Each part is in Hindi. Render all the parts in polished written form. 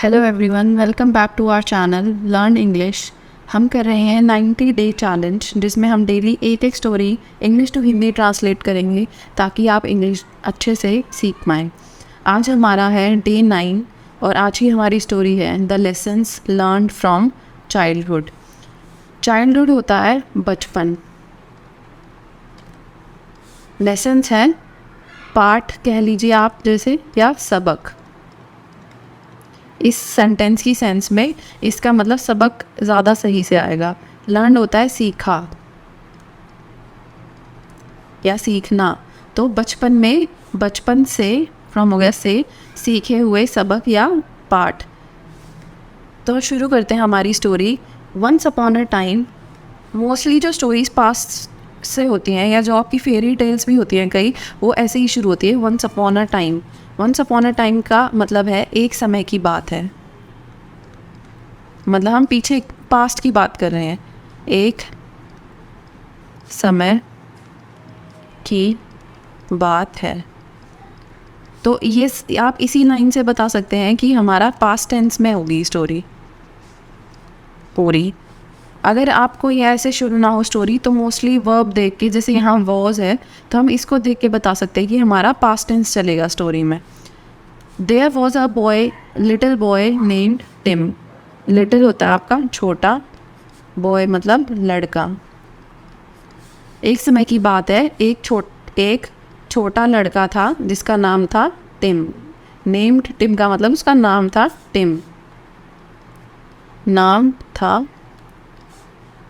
Hello everyone, welcome back to our channel learn English. हम कर रहे हैं 90 डे चैलेंज, जिसमें हम डेली एक story English to Hindi translate करेंगे ताकि आप इंग्लिश अच्छे से सीख पाएँ। आज हमारा है डे 9 और आज की हमारी स्टोरी है the lessons learned from childhood. Childhood होता है बचपन, लेसन्स हैं पाठ कह लीजिए आप जैसे, या सबक। इस सेंटेंस की सेंस में इसका मतलब सबक ज़्यादा सही से आएगा। लर्न होता है सीखा या सीखना, तो बचपन में, बचपन से फ्रॉम हो गया से, सीखे हुए सबक या पाठ। तो शुरू करते हैं हमारी story. Once upon a time, mostly जो स्टोरीज पास्ट से होती हैं या जो आपकी फेरी टेल्स भी होती हैं कई, वो ऐसे ही शुरू होती है once upon a time. Once upon a time का मतलब है एक समय की बात है, मतलब हम पीछे पास्ट की बात कर रहे हैं, एक समय की बात है। तो ये आप इसी लाइन से बता सकते हैं कि हमारा पास्ट टेंस में होगी स्टोरी पूरी। अगर आपको ये ऐसे शुरू ना हो स्टोरी तो मोस्टली वर्ब देख के, जैसे यहाँ वॉज है तो हम इसको देख के बता सकते हैं कि हमारा पास्ट टेंस चलेगा स्टोरी में। There was a boy, little boy named Tim. Little होता है आपका छोटा, बॉय मतलब लड़का। एक समय की बात है, एक छोटा लड़का था जिसका नाम था टिम। नेम्ड टिम का मतलब उसका नाम था टिम, नाम था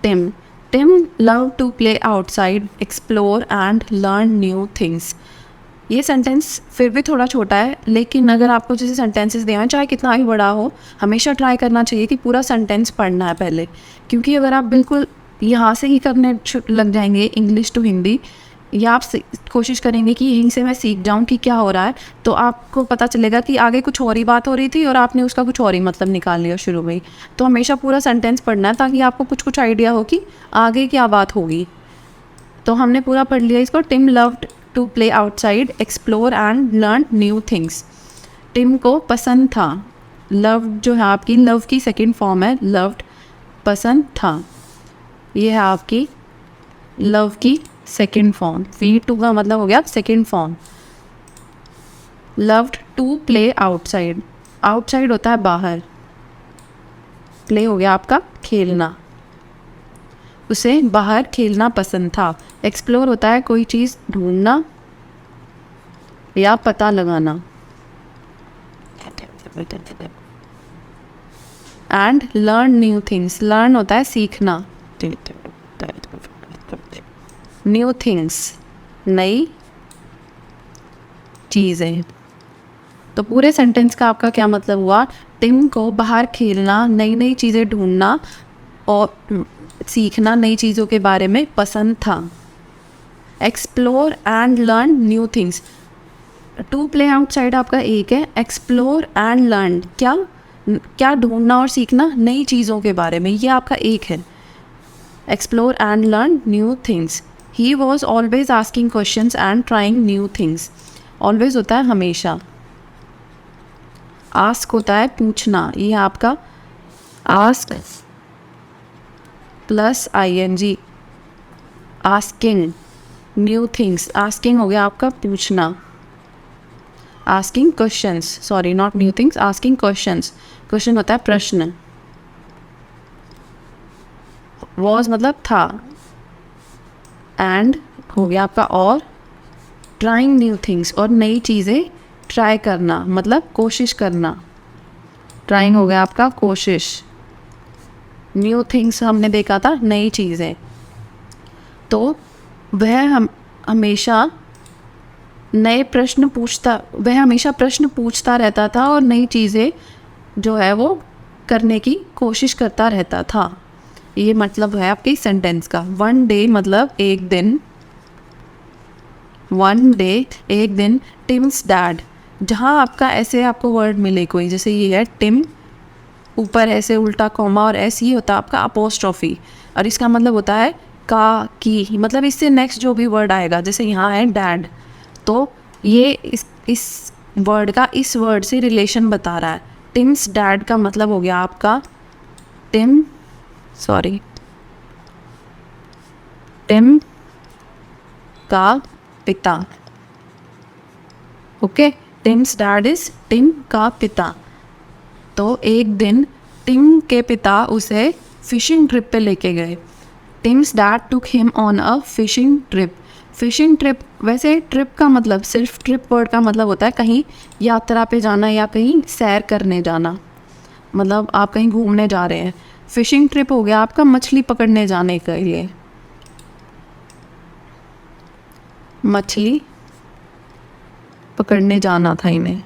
Tim. Tim love to play outside, explore and learn new things. ये सेंटेंस फिर भी थोड़ा छोटा है, लेकिन अगर आपको जैसे सेंटेंसेस दिए हैं, चाहे कितना भी बड़ा हो, हमेशा ट्राई करना चाहिए कि पूरा सेंटेंस पढ़ना है पहले। क्योंकि अगर आप बिल्कुल यहाँ से ही करने लग जाएंगे इंग्लिश टू हिंदी, या आप कोशिश करेंगे कि यहीं से मैं सीख जाऊँ कि क्या हो रहा है, तो आपको पता चलेगा कि आगे कुछ और ही बात हो रही थी और आपने उसका कुछ और ही मतलब निकाल लिया शुरू में ही। तो हमेशा पूरा सेंटेंस पढ़ना है ताकि आपको कुछ कुछ आइडिया हो कि आगे क्या बात होगी। तो हमने पूरा पढ़ लिया इसको। Tim loved to play outside, explore and learn new things. Tim को पसंद था, लव जो है आपकी लव की सेकंड फॉर्म है, लव्ड पसंद था, ये है आपकी लव की सेकंड फॉर्म। V2 का मतलब हो गया second form. Loved to play outside, outside होता है बाहर, प्ले हो गया आपका खेलना, उसे बाहर खेलना पसंद था। एक्सप्लोर होता है कोई चीज़ ढूंढना या पता लगाना। And learn new things, learn होता है सीखना, न्यू थिंग्स नई चीज़ें। तो पूरे सेंटेंस का आपका क्या मतलब हुआ? टिम को बाहर खेलना, नई नई चीज़ें ढूंढना और सीखना, नई चीज़ों के बारे में पसंद था। Explore and learn new things, to play outside आपका एक है, एक्सप्लोर एंड लर्न क्या क्या ढूंढना और सीखना, नई चीज़ों के बारे में, ये आपका एक है। Explore and learn new things. He was always asking questions and trying new things. Always होता है हमेशा, आस्क होता है पूछना, ये आपका ask plus ING, asking new things. Asking हो गया आपका पूछना, asking questions, sorry not new things, asking questions. Question होता है प्रश्न। वॉज मतलब था, एंड हो गया आपका और, ट्राइंग न्यू थिंग्स और नई चीज़ें ट्राई करना मतलब कोशिश करना। ट्राइंग हो गया आपका कोशिश, न्यू थिंग्स हमने देखा था नई चीज़ें। तो वह हमेशा नए प्रश्न पूछता, वह हमेशा प्रश्न पूछता रहता था और नई चीज़ें जो है वो करने की कोशिश करता रहता था। ये मतलब है आपके सेंटेंस का। वन डे मतलब एक दिन, वन डे एक दिन, टिम्स डैड, जहाँ आपका ऐसे आपको वर्ड मिले कोई, जैसे ये है टिम, ऊपर ऐसे उल्टा कॉमा और ऐसे ही होता है आपका अपोस्ट्रोफी, और इसका मतलब होता है का, की, मतलब इससे नेक्स्ट जो भी वर्ड आएगा, जैसे यहाँ है डैड, तो ये इस वर्ड का इस वर्ड से रिलेशन बता रहा है। टिम्स डैड का मतलब हो गया आपका टिम का पिता। Okay, Tim's dad is Tim का पिता। तो एक दिन टिम के पिता उसे फिशिंग ट्रिप पे लेके गए। Teams dad took him on a fishing trip. Fishing trip, वैसे ट्रिप का मतलब, सिर्फ ट्रिप वर्ड का मतलब होता है कहीं यात्रा पे जाना या कहीं सैर करने जाना, मतलब आप कहीं घूमने जा रहे हैं। फिशिंग ट्रिप हो गया आपका मछली पकड़ने जाने के लिए, मछली पकड़ने जाना था इन्हें,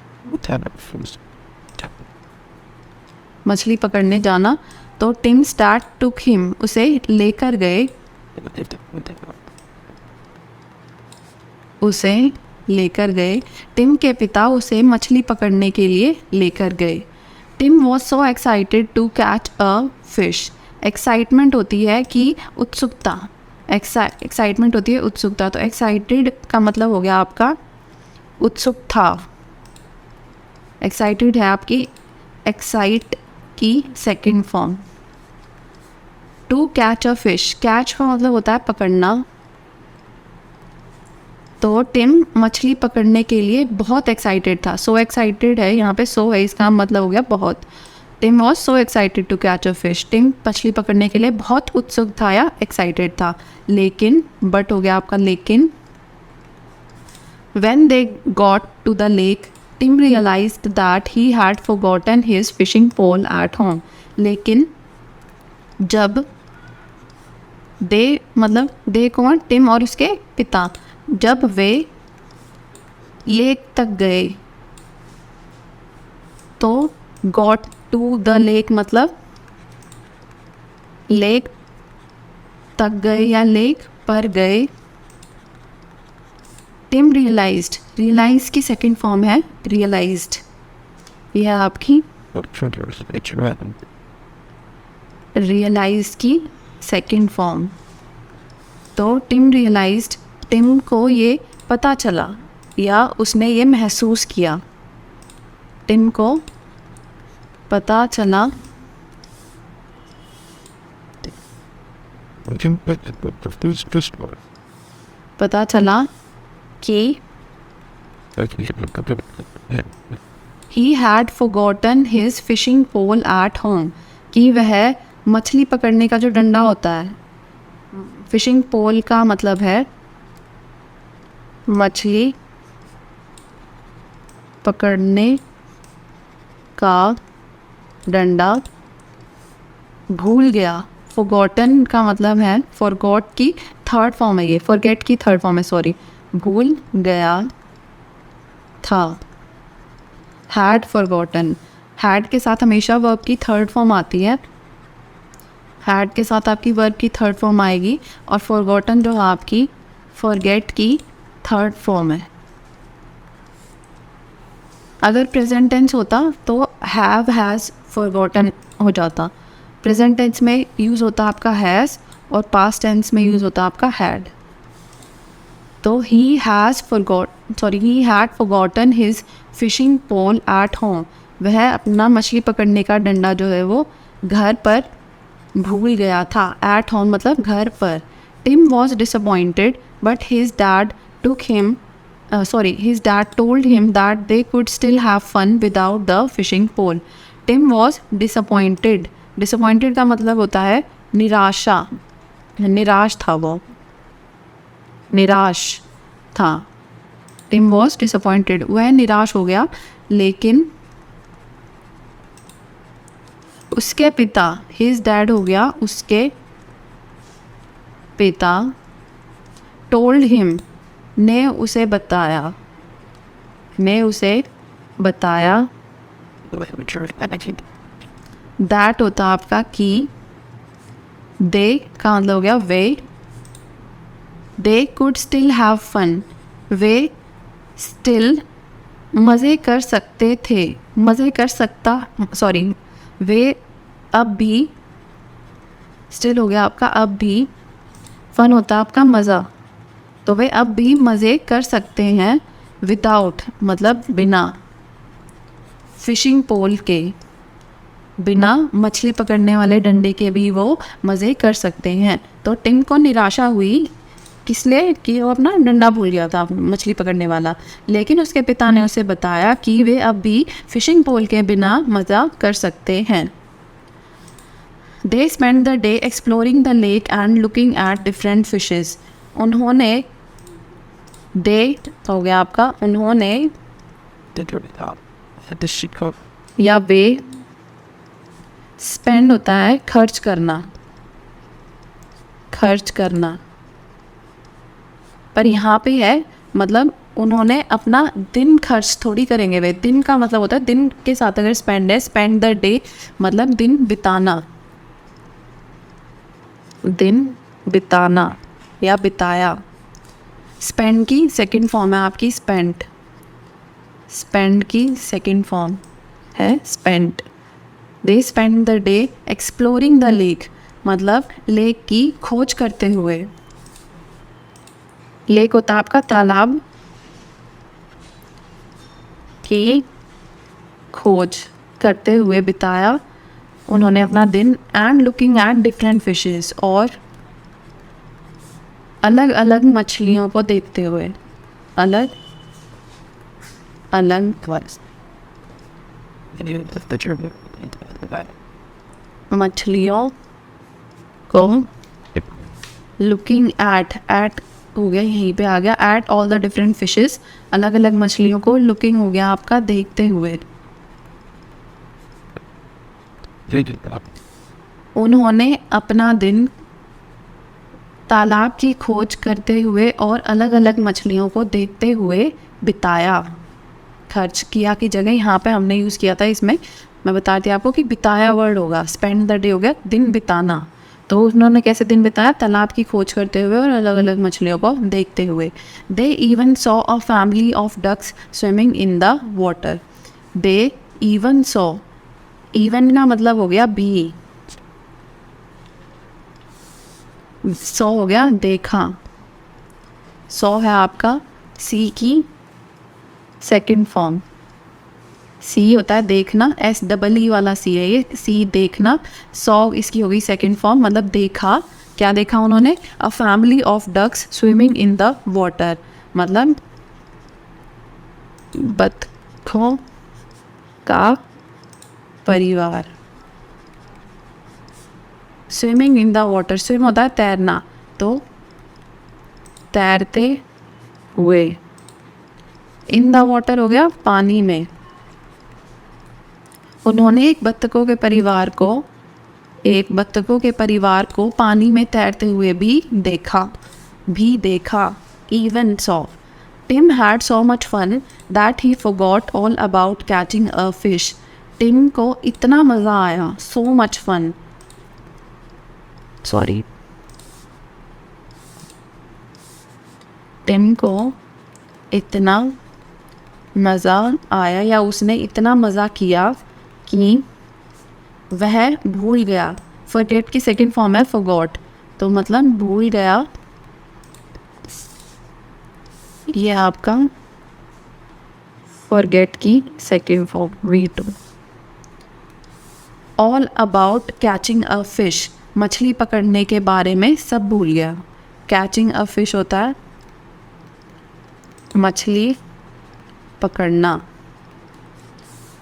मछली पकड़ने जाना। तो टिम्स डैड टुक हिम, उसे लेकर गए, उसे लेकर गए। टिम के पिता उसे मछली पकड़ने के लिए लेकर गए। Tim was so excited to catch a fish. Excitement होती है कि उत्सुकता, एक्साइटमेंट होती है उत्सुकता। तो एक्साइटेड का मतलब हो गया आपका उत्सुक था। एक्साइटेड है आपकी एक्साइट की second form. To catch a fish, catch का मतलब होता है पकड़ना। तो टिम मछली पकड़ने के लिए बहुत एक्साइटेड था। सो एक्साइटेड है यहाँ पे, सो है, इसका मतलब हो गया बहुत। Tim was so excited to catch a fish, Tim मछली पकड़ने के लिए बहुत उत्सुक था या एक्साइटेड था। लेकिन, बट हो गया आपका लेकिन। When they got to the lake, Tim realized that he had forgotten his fishing pole at home. लेकिन जब मतलब दे कौन, टिम और उसके पिता, जब वे लेक तक गए, तो गॉट टू द लेक मतलब लेक तक गए या लेक पर गए। टिम रियलाइज्ड, रियलाइज की सेकंड फॉर्म है रियलाइज्ड, यह आपकी रियलाइज की सेकंड फॉर्म। तो टिम रियलाइज्ड, टिम को ये पता चला या उसने ये महसूस किया, टिम को पता चला कि he had forgotten his fishing pole at home, कि वह मछली पकड़ने का जो डंडा होता है, फिशिंग पोल का मतलब है मछली पकड़ने का डंडा, भूल गया। forgotten का मतलब है forgot की थर्ड फॉर्म है, ये forget की थर्ड फॉर्म है, सॉरी, भूल गया था। had forgotten, had के साथ हमेशा वर्ब की थर्ड फॉर्म आती है, had के साथ आपकी वर्ब की थर्ड फॉर्म आएगी, और forgotten जो है आपकी forget की थर्ड फॉर्म है। अगर प्रेजेंट टेंस होता तो have has forgotten हो जाता। प्रेजेंट टेंस में यूज़ होता आपका हैज़ और पास्ट टेंस में यूज़ होता आपका हैड। तो he had forgotten his fishing pole at home, वह अपना मछली पकड़ने का डंडा जो है वो घर पर भूल गया था। एट होम मतलब घर पर। Tim was disappointed but his dad told him that they could still have fun without the fishing pole. Tim was disappointed, disappointed का मतलब होता है निराशा, निराश था वो, निराश था। टिम वॉज डिसअपॉइंटेड, वह निराश हो गया। लेकिन उसके पिता, हिज डैड हो गया उसके पिता, टोल्ड हिम ने उसे बताया, दैट होता आपका कि, दे का मतलब हो गया वे, they could still have fun, वे स्टिल मज़े कर सकते थे, वे अब भी, स्टिल हो गया आपका अब भी, फन होता आपका मज़ा, तो वे अब भी मज़े कर सकते हैं। विदाउट मतलब बिना, फिशिंग पोल के बिना मछली पकड़ने वाले डंडे के भी वो मज़े कर सकते हैं। तो टिम को निराशा हुई किस लिए कि वो अपना डंडा भूल गया था मछली पकड़ने वाला, लेकिन उसके पिता ने उसे बताया कि वे अब भी फिशिंग पोल के बिना मज़ा कर सकते हैं। They spend the day exploring the lake and looking at different fishes. उन्होंने डे हो गया आपका, उन्होंने या वे स्पेंड होता है खर्च करना, खर्च करना, पर यहाँ पे है मतलब उन्होंने अपना दिन खर्च थोड़ी करेंगे, वे दिन का मतलब होता है दिन के साथ अगर स्पेंड है, स्पेंड द डे मतलब दिन बिताना, दिन बिताना या बिताया। स्पेंड की सेकंड फॉर्म है आपकी स्पेंट, स्पेंड की सेकंड फॉर्म है spent. They spend the day exploring the lake मतलब लेक की खोज करते हुए, लेक होता है आपका तालाब की खोज करते हुए बिताया उन्होंने अपना दिन। And looking at different fishes और अलग अलग मछलियों को देखते हुए, अलग अलग मछलियों को लुकिंग एट, एट हो गया यहीं पे आ गया, at all the different fishes अलग अलग मछलियों को, लुकिंग हो गया आपका देखते हुए। उन्होंने अपना दिन तालाब की खोज करते हुए और अलग अलग मछलियों को देखते हुए बिताया। खर्च किया की जगह यहाँ पे हमने यूज़ किया था, इसमें मैं बताती आपको कि बिताया वर्ड होगा, स्पेंड द डे हो गया दिन बिताना। तो उन्होंने कैसे दिन बिताया, तालाब की खोज करते हुए और अलग अलग मछलियों को देखते हुए। They even saw a family of ducks swimming in the water. They even saw, even का मतलब हो गया भी, सॉ हो गया देखा, सॉ है आपका सी की सेकंड फॉर्म, सी होता है देखना, एस डबल ई वाला सी है ये, सी देखना। सॉ इसकी होगी सेकंड फॉर्म मतलब देखा, क्या देखा उन्होंने, a family of ducks swimming in the water मतलब बतखों का परिवार। Swimming in the water, swim होता है तैरना, तो तैरते हुए, इन द वाटर हो गया पानी में। उन्होंने एक बत्तखों के परिवार को, एक बत्तखों के परिवार को पानी में तैरते हुए भी देखा, भी देखा। Even saw, Tim had so much fun that he forgot all about catching a fish. Tim को इतना मज़ा आया, so much fun, sorry, Tim को इतना मज़ा आया या उसने इतना मज़ा किया कि वह भूल गया। फॉरगेट की सेकंड फॉर्म है फॉरगॉट, तो मतलब भूल गया। ये आपका फॉरगेट की second form, read. All about catching a fish, मछली पकड़ने के बारे में सब भूल गया। कैचिंग अ फिश होता है मछली पकड़ना।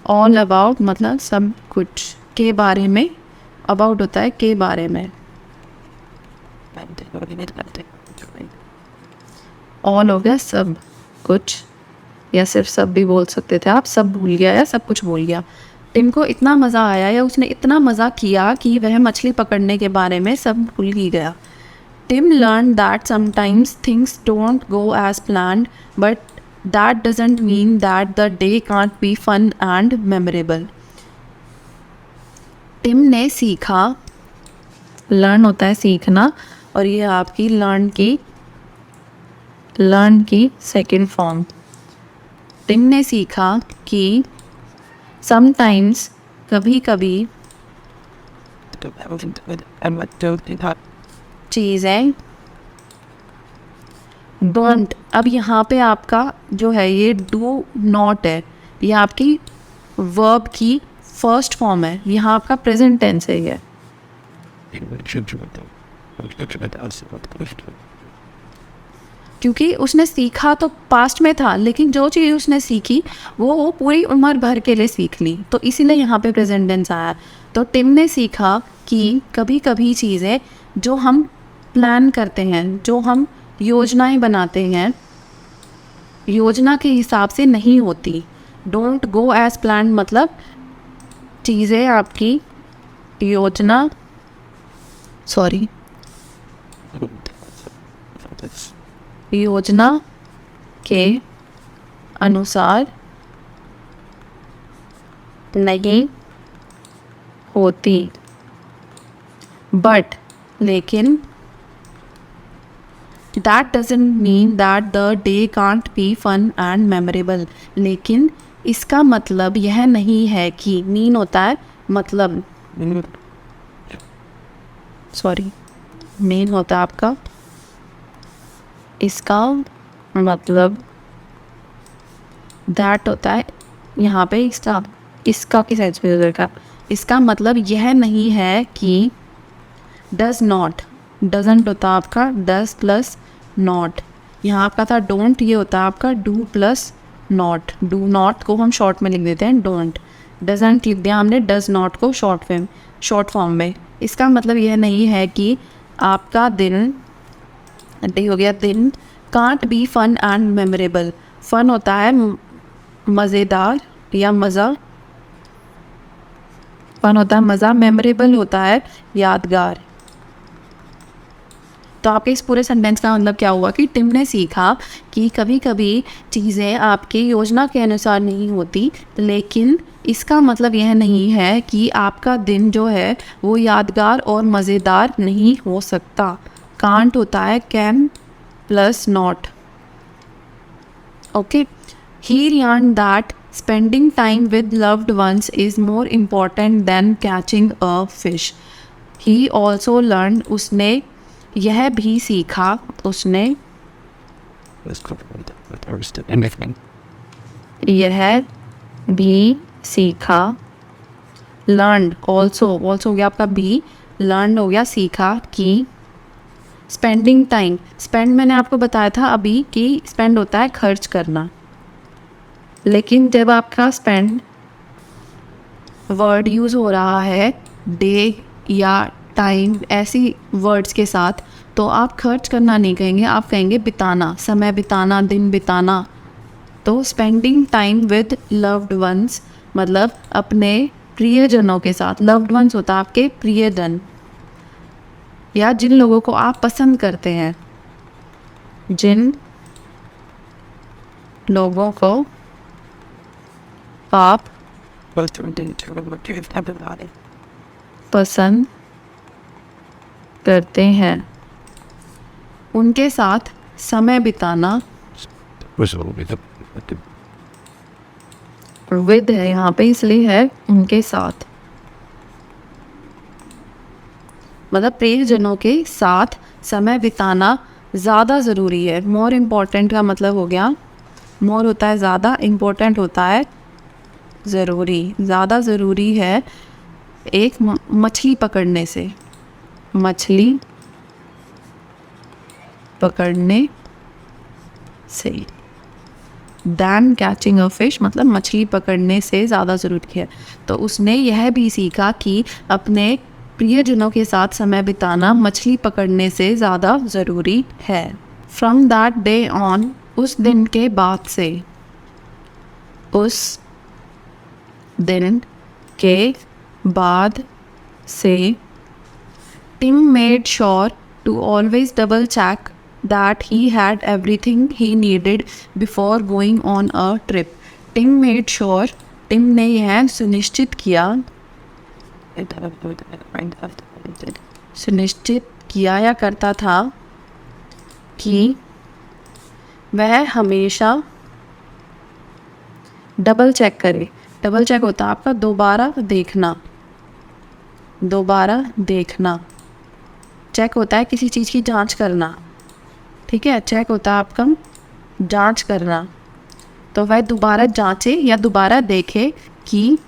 ऑल अबाउट मतलब सब कुछ, के बारे में, अबाउट होता है के बारे में। ऑल हो गया सब कुछ, या सिर्फ सब भी बोल सकते थे आप, सब भूल गया या सब कुछ भूल गया। टिम को इतना मज़ा आया या उसने इतना मज़ा किया कि वह मछली पकड़ने के बारे में सब भूल ही गया। Tim learn that sometimes things don't go as planned but that doesn't mean that the day can't be fun and memorable. Tim ने सीखा, लर्न होता है सीखना, और ये आपकी लर्न की सेकंड फॉर्म। टिम ने सीखा कि समटाइम्स कभी कभी चीज़ें डोंट, अब यहाँ पे आपका जो है ये डू नॉट है, ये आपकी वर्ब की फर्स्ट फॉर्म है, यहाँ आपका प्रेजेंट टेंस है ये। क्योंकि उसने सीखा तो पास्ट में था, लेकिन जो चीज़ उसने सीखी वो पूरी उम्र भर के लिए सीख ली, तो इसीलिए यहाँ पे प्रेजेंट टेंस आया। तो टिम ने सीखा कि कभी कभी चीज़ें जो हम प्लान करते हैं, जो हम योजनाएं बनाते हैं, योजना के हिसाब से नहीं होती। डोंट गो एज प्लान मतलब चीज़ें आपकी योजना योजना के अनुसार नहीं होती, बट लेकिन that doesn't mean that the day can't be fun and memorable. लेकिन इसका मतलब यह नहीं है कि, मीन होता है मतलब, मेन होता है आपका, इसका मतलब दैट होता है यहाँ पे इसका किस एज पे यूज़र का, इसका मतलब यह नहीं है कि, डज नॉट, डजंट होता आपका डज प्लस नॉट, यहाँ आपका था डोंट, ये होता है आपका do plus not. Do not को हम शॉर्ट में लिख देते हैं डोंट, डजंट लिख दिया हमने डज नॉट को शॉर्ट फॉर्म में। इसका मतलब यह नहीं है कि आपका दिन, डे हो गया दिन, can't be fun and memorable. Fun होता है मज़ेदार या मज़ा, फन होता है मज़ा, मेमोरेबल होता है यादगार। तो आपके इस पूरे सेंटेंस का मतलब क्या हुआ कि टिम ने सीखा कि कभी कभी चीज़ें आपकी योजना के अनुसार नहीं होती, लेकिन इसका मतलब यह नहीं है कि आपका दिन जो है वो यादगार और मज़ेदार नहीं हो सकता। कांट होता है can plus not. Okay, he learn that spending time with loved ones is more important than catching a fish. He also learn, उसने यह भी सीखा, उसने यह भी सीखा, लर्न ऑल्सो हो गया आपका भी, लर्न हो गया सीखा कि स्पेंडिंग टाइम, स्पेंड मैंने आपको बताया था अभी कि स्पेंड होता है खर्च करना, लेकिन जब आपका स्पेंड वर्ड यूज़ हो रहा है डे या टाइम ऐसी वर्ड्स के साथ, तो आप खर्च करना नहीं कहेंगे, आप कहेंगे बिताना, समय बिताना, दिन बिताना। तो spending time with loved ones मतलब अपने प्रियजनों के साथ। लव्ड वंस होता है आपके प्रियजन या जिन लोगों को आप पसंद करते हैं, जिन लोगों को आप पसंद करते हैं, उनके साथ समय बिताना। विद है यहाँ पे इसलिए है उनके साथ, मतलब प्रियजनों के साथ समय बिताना ज़्यादा ज़रूरी है। मोर इम्पॉर्टेंट का मतलब हो गया, मोर होता है ज़्यादा, इम्पोर्टेंट होता है ज़रूरी। ज़्यादा ज़रूरी है एक मछली पकड़ने से, मछली पकड़ने से, दैन कैचिंग अ फिश मतलब मछली पकड़ने से ज़्यादा ज़रूरी है। तो उसने यह भी सीखा कि अपने प्रियजनों के साथ समय बिताना मछली पकड़ने से ज़्यादा ज़रूरी है। फ्रॉम दैट डे ऑन, उस दिन के बाद से, उस दिन के बाद से, Tim made sure to always double check that he had everything he needed before going on a trip. Tim made sure, Tim ने यह सुनिश्चित किया या करता था कि वह हमेशा डबल चेक करे। डबल चेक होता है आपका दोबारा देखना। चेक होता है किसी चीज़ की जांच करना, ठीक है। चेक होता है आपका जांच करना, तो वह दोबारा जांचे या दोबारा देखे कि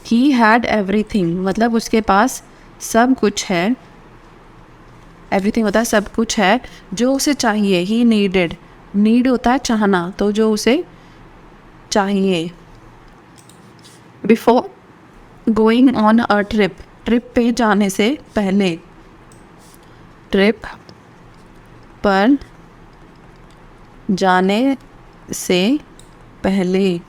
he had everything, मतलब उसके पास सब कुछ है। everything होता है सब कुछ है जो उसे चाहिए। he needed, need होता है चाहना, तो जो उसे चाहिए। before going on a trip, trip पे जाने से पहले, ट्रिप पर जाने से पहले।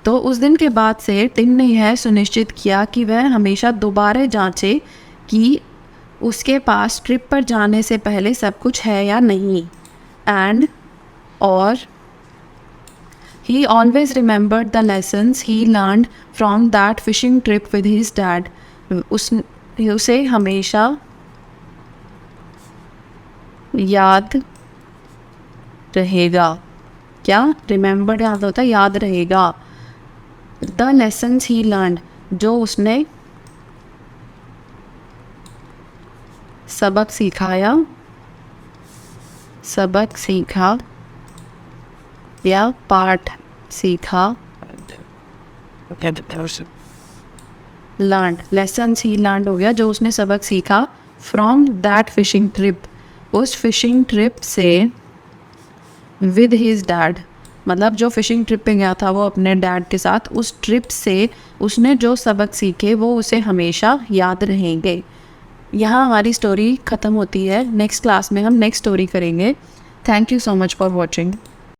तो उस दिन के बाद से टिम ने यह सुनिश्चित किया कि वह हमेशा दोबारा जांचे कि उसके पास ट्रिप पर जाने से पहले सब कुछ है या नहीं। एंड और he always remembered the lessons he learned from that fishing trip with his dad. उसे हमेशा याद रहेगा। क्या? रिमेंबर याद होता है याद रहेगा। द लेसन्स ही लर्न, जो उसने सबक सिखाया, सबक सीखा या पाठ सीखा। लर्न, लेसन्स ही लर्न हो गया जो उसने सबक सीखा। फ्रॉम दैट फिशिंग ट्रिप, उस फिशिंग ट्रिप से। विद हिज डैड, मतलब जो फिशिंग ट्रिप पे गया था वो अपने डैड के साथ, उस ट्रिप से उसने जो सबक सीखे वो उसे हमेशा याद रहेंगे। यहाँ हमारी स्टोरी ख़त्म होती है। नेक्स्ट क्लास में हम नेक्स्ट स्टोरी करेंगे। Thank you so much for watching.